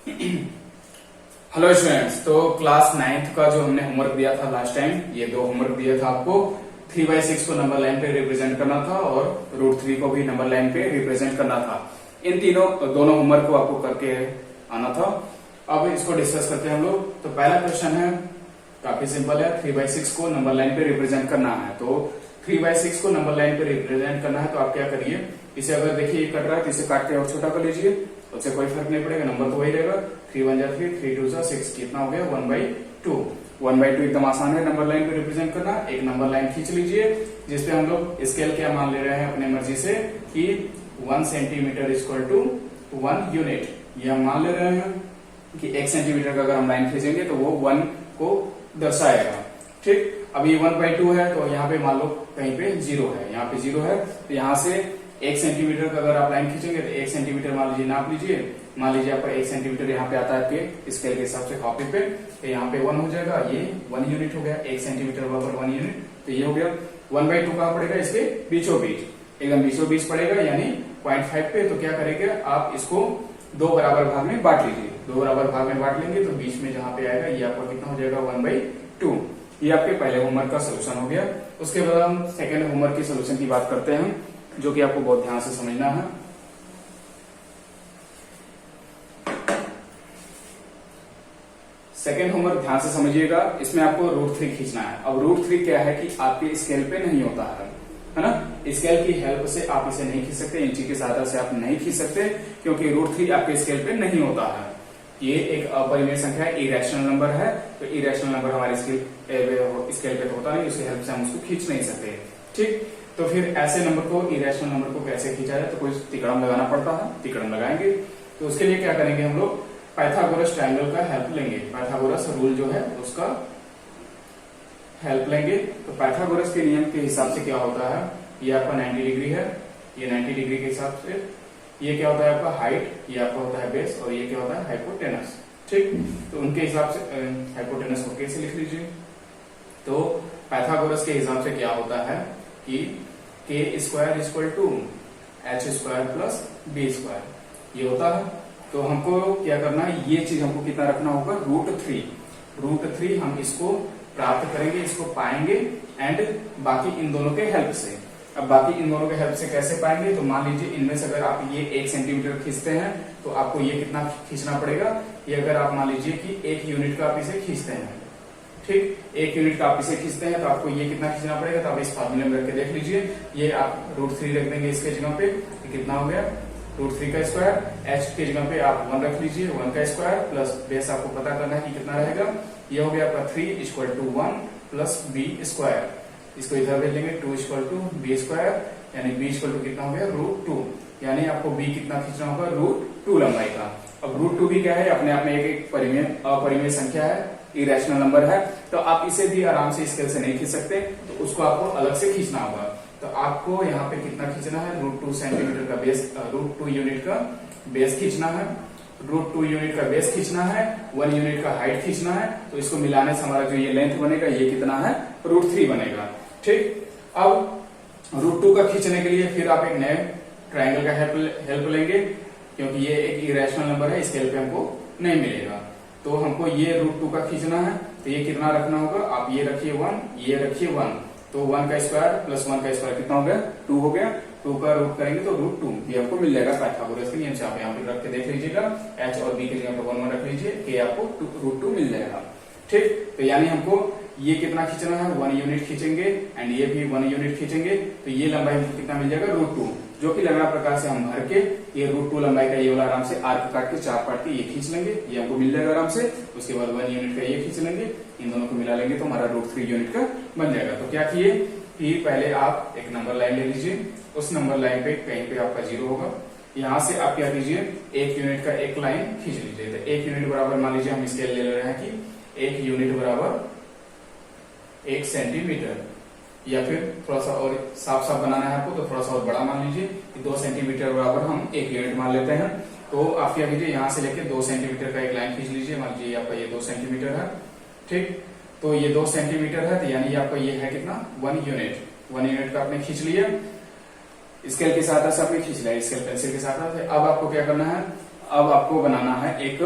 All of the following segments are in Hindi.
हेलो स्टूडेंट्स, तो क्लास 9th का जो हमने होमवर्क दिया था लास्ट टाइम, ये दो होमवर्क दिया था आपको। 3/6 को नंबर लाइन पे रिप्रेजेंट करना था और √3 को भी नंबर लाइन पे रिप्रेजेंट करना था। इन दोनों होमवर्क को आपको करके आना था। अब इसको डिस्कस करते हैं हम लोग। तो पहला क्वेश्चन है, काफी सिंपल है। 3/6 को नंबर लाइन पे रिप्रेजेंट करना है। तो 3/6 को नंबर लाइन पे रिप्रेजेंट करना है तो आप क्या करिए, इसे अगर देखिए कट रहा है तो इसे काट के और छोटा कर लीजिए, उससे कोई फर्क नहीं पड़ेगा, नंबर तो वही रहेगा। 3 1 3, 3 2 6, कितना हो गया 1/2। 1/2 एकदम आसान है नंबर लाइन पे रिप्रेजेंट करना। एक नंबर लाइन खींच लीजिए जिसपे हम लोग स्केल क्या मान ले रहे हैं अपने मर्जी से कि 1 सेंटीमीटर इक्वल टू 1 यूनिट। ये हम मान ले रहे हैं कि 1 सेंटीमीटर का अगर हम लाइन खींचेंगे तो वो 1 को दर्शाएगा। ठीक, अब ये 1/2 है तो यहाँ पे मान लो कहीं पे 0 है, यहाँ पे 0 है तो यहाँ से 1 सेंटीमीटर का अगर आप लाइन खींचेंगे तो 1 सेंटीमीटर मान लीजिए नाप लीजिए। मान लीजिए आपका 1 सेंटीमीटर यहाँ पे आता है आपके स्केल के हिसाब से कॉपी पे, तो यहाँ पे 1 हो जाएगा, ये 1 यूनिट हो गया। 1 सेंटीमीटर बराबर 1 यूनिट, तो ये हो गया 1/2 कहाँ पड़ेगा, इसके बीचों बीच, एकदम बीचों बीच पड़ेगा, यानी 0.5 पे। तो क्या करेंगे आप इसको 2 बराबर भाग में बांट लीजिए। 2 बराबर भाग में बांट लेंगे तो बीच में जहाँ पे आएगा ये आपका कितना हो जाएगा 1/2। ये आपके पहले होमवर्क का सोल्यूशन हो गया। उसके बाद हम सेकेंड होमवर्क की सोल्यूशन की बात करते हैं, जो कि आपको बहुत ध्यान से समझना है। सेकेंड होमवर्क ध्यान से समझिएगा, इसमें आपको √3 खींचना है। अब √3 क्या है कि आपके स्केल पे नहीं होता है ना। स्केल की हेल्प से आप इसे नहीं खींच सकते, इंची की सहायता से आप नहीं खींच सकते, क्योंकि √3 आपके स्केल पे नहीं होता है। ये एक अपरिमेय संख्या है, इरेशनल नंबर है। तो इरेशनल नंबर हमारे स्केल पे तो होता नहीं, उसकी हेल्प से हम उसको खींच नहीं सकते। ठीक, तो फिर ऐसे नंबर को, इरेशनल नंबर को कैसे खींचा जाए, तो कोई तिकड़म लगाना पड़ता है, तिकड़म लगाएंगे। तो उसके लिए क्या करेंगे हम लोग, पाइथागोरस ट्रायंगल का हेल्प लेंगे। पाइथागोरस रूल जो है उसका हेल्प लेंगे। तो पाइथागोरस के नियम के हिसाब से क्या होता है, ये आपका 90 डिग्री है, ये 90 डिग्री के हिसाब से ये क्या होता है आपका हाइट, ये आपका होता है बेस, और ये क्या होता है हाइपोटेनस। ठीक, तो उनके हिसाब से हाइपोटेनस को कैसे लिख लीजिए। तो पाइथागोरस के हिसाब से क्या होता है कि k² = h² + b², ये होता है। तो हमको क्या करना है, ये चीज हमको कितना रखना होगा, √3 हम इसको प्राप्त करेंगे, इसको पाएंगे, एंड बाकी इन दोनों के हेल्प से। अब बाकी इन दोनों के हेल्प से कैसे पाएंगे, तो मान लीजिए इनमें से अगर आप ये 1 सेंटीमीटर खींचते हैं तो आपको ये कितना खींचना पड़ेगा, ये अगर आप मान लीजिए कि 1 यूनिट का आप इसे खींचते हैं, ठीक, 1 यूनिट का आप इसे खींचते हैं तो आपको ये कितना खींचना पड़ेगा, तो आप इस फार्मूले में रख के देख लीजिए। ये आप √3 रख देंगे इसके जगह पे, कितना हो गया √3 का स्क्वायर, h के जगह पे आप 1 रख लीजिए, 1 का स्क्वायर प्लस बेस आपको पता करना है कि कितना रहेगा। ये हो गया आपका 3 = 1 + b²। इसको इधर भेज लेंगे, 2 = b², यानी b = कितना हो गया √2, यानी आपको b कितना खींचना होगा, √2 लंबाई का। अब √2 भी क्या है, अपने आप में एक अपरिमेय संख्या है, इरेशनल नंबर है। तो आप इसे भी आराम से स्केल से नहीं खींच सकते, तो उसको आपको अलग से खींचना होगा। तो आपको यहाँ पे कितना खींचना है, √2 सेंटीमीटर का बेस, √2 यूनिट का बेस खींचना है, √2 यूनिट का बेस खींचना है, 1 यूनिट का हाइट खींचना है। तो इसको मिलाने से हमारा जो ये लेंथ बनेगा ये कितना है, √3 बनेगा। ठीक, अब √2 का खींचने के लिए फिर आप एक नए ट्रायंगल का हेल्प लेंगे, क्योंकि ये एक इरेशनल नंबर है, स्केल पे हमको नहीं मिलेगा। तो हमको ये √2 का खींचना है, तो ये कितना रखना होगा, आप ये रखिए 1, ये रखिए 1, तो 1 का स्क्वायर प्लस 1 का स्क्वायर कितना हो गया, 2 हो गया। 2 का रूट करेंगे तो √2, ये आपको मिल जाएगा पाइथागोरस के नियम से। आप यहाँ पे रख के देख लीजिएगा, h और b के जगह पे 1 रख लीजिए, k आपको √2 मिल जाएगा। ठीक, तो यानी हमको ये कितना खींचना है, 1 यूनिट खींचेंगे, एंड ये भी 1 यूनिट खींचेंगे, तो ये लंबाई हमको कितना मिल जाएगा, √2, जो कि लंबा प्रकार से हम भर के ये √2 लंबाई का ये वाला आराम से आर्क काट के 4 पार्ट के ये खींच लेंगे, ये हमको मिल जाएगा आराम से। उसके बाद 1 यूनिट का ये खींच लेंगे, इन दोनों को मिला लेंगे तो हमारा √3 यूनिट का बन जाएगा। तो क्या किए कि पहले आप एक नंबर लाइन ले लीजिए, उस नंबर लाइन पे कहीं पे आपका 0 होगा, यहाँ से आप क्या कीजिए, 1 यूनिट का एक लाइन खींच लीजिए। तो 1 यूनिट बराबर, मान लीजिए हम स्केल ले रहे हैं कि 1 यूनिट बराबर 1 सेंटीमीटर, या फिर थोड़ा सा और साफ साफ बनाना है आपको तो थोड़ा सा और बड़ा मान लीजिए कि 2 सेंटीमीटर बराबर हम 1 यूनिट मान लेते हैं। तो आप क्या कीजिए, यहाँ से लेके 2 सेंटीमीटर का एक लाइन खींच लीजिए। मान लीजिए आपका ये 2 सेंटीमीटर है, ठीक, तो ये 2 सेंटीमीटर है, तो यानी आपका ये है कितना, 1 यूनिट का आपने खींच लिया। स्केल की सहायता से आपने खींच लिया, स्केल पेंसिल की सहायता से। अब आपको क्या करना है, अब आपको बनाना है एक,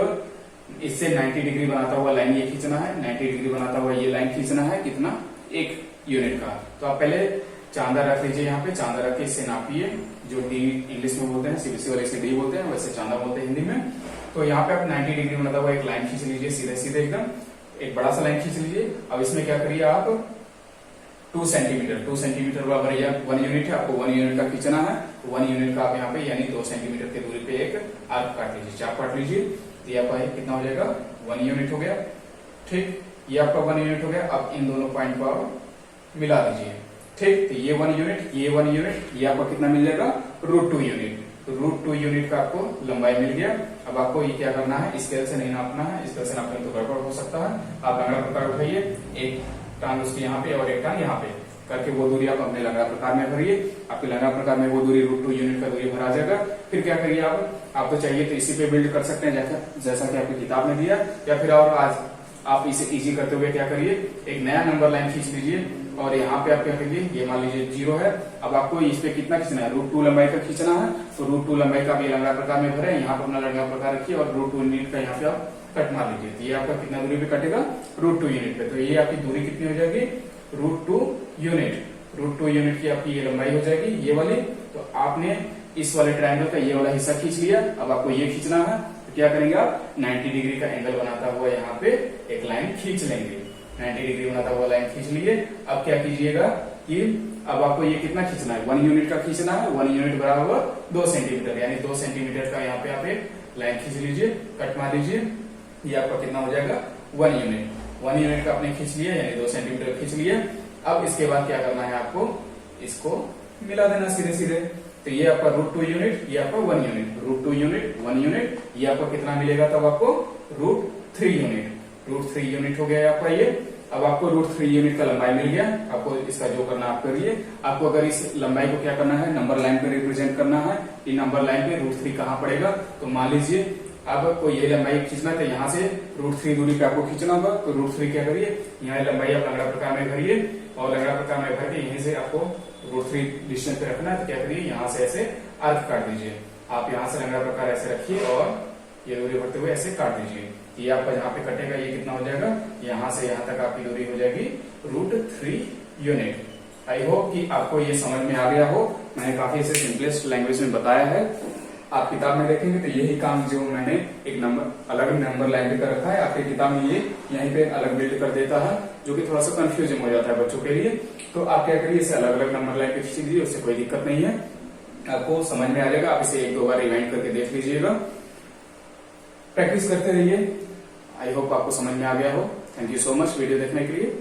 इससे 90 डिग्री बनाता हुआ लाइन ये खींचना है, 90 डिग्री बनाता हुआ ये लाइन खींचना है, कितना, 1 यूनिट का। तो आप पहले चांदा रख लीजिए, यहाँ पे चांदा रख के इससे नापिए, जो डी इंग्लिश में बोलते हैं, सीबीएसई वाले इसे डी बोलते हैं, वैसे चांदा बोलते हैं हिंदी में। तो यहाँ पे आप 90 डिग्री बनाता हुआ एक लाइन खींच लीजिए, सीधे सीधे एकदम एक बड़ा सा लाइन खींच लीजिए। अब इसमें क्या करिए आप 2 सेंटीमीटर बराबर या 1 यूनिट है, आपको 1 यूनिट का खींचना है। 1 यूनिट का आप यहाँ पे यानी 2 सेंटीमीटर की दूरी पे एक आर्क काट लीजिए, चाप काट लीजिए। तो ये आपका कितना हो जाएगा, 1 यूनिट हो गया। ठीक, ये आपका 1 यूनिट हो गया। अब इन दोनों पॉइंट को आप मिला दीजिए। ठीक, तो ये 1 यूनिट, ये 1 यूनिट, ये आपको कितना मिल जाएगा, √2 यूनिट। तो √2 यूनिट का आपको लंबाई मिल गया। अब आपको ये क्या करना है, स्केल से नहीं नापना है, स्केल से नापने तो गड़बड़ हो सकता है। आप लंगड़ा प्रकार उठाइए, एक टांग उसकी यहाँ पे और एक टांग यहाँ पे करके वो दूरी आप अपने लंगड़ा प्रकार में भरिए। आपके लंगड़ा प्रकार में वो दूरी √2 यूनिट का दूरी भरा जाएगा। फिर क्या करिए आप तो चाहिए तो इसी पे बिल्ड कर सकते हैं, जैसा कि आपकी किताब में दिया, या फिर और आज आप इसे इजी करते हुए क्या करिए, एक नया नंबर लाइन खींच लीजिए और यहाँ पे आप क्या करिए, ये मान लीजिए 0 है। अब आपको इस पे कितना खींचना है, √2 लंबाई का खींचना है। तो √2 लंबाई का भी लंगड़ा प्रकार में भरे, यहाँ पे अपना लंगड़ा प्रकार रखिए और √2 यूनिट का यहाँ पे आप कट मार लीजिए। तो ये आपका कितना दूरी पे कटेगा, √2 यूनिट पे। तो ये आपकी दूरी कितनी हो जाएगी, √2 यूनिट। √2 यूनिट की आपकी ये लंबाई हो जाएगी, ये वाली। तो आपने इस वाले ट्रायंगल का ये वाला हिस्सा खींच लिया। अब आपको ये खींचना है, तो क्या करेंगे आप 90 डिग्री का एंगल बनाता हुआ यहाँ पे एक लाइन खींच लेंगे। 90 डिग्री बनाता हुआ लाइन खींच लिए। अब क्या कीजिएगा कि अब आपको ये कितना खींचना है, 1 यूनिट का खींचना है। 1 यूनिट बराबर 2 सेंटीमीटर, यानी 2 सेंटीमीटर का यहाँ पे आप एक लाइन खींच लीजिए, कट मार लीजिए। ये आपका कितना हो जाएगा, 1 यूनिट। 1 यूनिट का आपने खींच लिया, यानी 2 सेंटीमीटर खींच लिया। अब इसके बाद क्या करना है आपको, इसको मिला देना सीधे सीधे। तो ये आपका √2 यूनिट, ये आपका 1 यूनिट, √2 यूनिट, 1 यूनिट, ये आपको कितना मिलेगा तब आपको, √3 यूनिट। √3 यूनिट हो गया आपका ये। अब आपको √3 यूनिट का लंबाई मिल गया। आपको इसका जो करना आप करिए। आपको अगर इस लंबाई को क्या करना है, नंबर लाइन पे रिप्रेजेंट करना है। ये नंबर लाइन पे √3 कहाँ पड़ेगा, तो मान लीजिए आपको ये लंबाई खींचना है, तो यहाँ से √3 दूरी पे आपको खींचना होगा। तो √3 क्या करिए, यहाँ लंबाई आप लंगड़ा प्रकार में भरिए और लंगड़ा प्रकार में भर के यहीं से आपको √3 डिस्टेंस पे रखना है। तो क्या करिए, यहाँ से ऐसे आर्क काट दीजिए। आप यहाँ से लंगड़ा प्रकार ऐसे रखिए और ये दूरी भरते हुए ऐसे काट दीजिए। ये आपका जहाँ पे कटेगा ये कितना हो जाएगा, यहाँ से यहाँ तक आपकी दूरी हो जाएगी √3 यूनिट। आई होप कि आपको ये समझ में आ गया हो। मैंने काफी ऐसे सिंपलेस्ट लैंग्वेज में बताया है। आप किताब में देखेंगे तो यही काम जो मैंने एक नंबर अलग नंबर लाइन पे कर रखा है, आपकी किताब में ये यहीं पे अलग बिल्ड कर देता है, जो कि थोड़ा सा कंफ्यूजन हो जाता है बच्चों के लिए। तो आप क्या करिए, इसे अलग अलग नंबर लाइन पे खींच लीजिए, उससे कोई दिक्कत नहीं है, आपको समझ में आ जाएगा। आप इसे 1-2 बार रिवाइंड करके देख लीजिएगा, प्रैक्टिस करते रहिए। आई होप आपको समझ में आ गया हो। Thank you so much video देखने के लिए।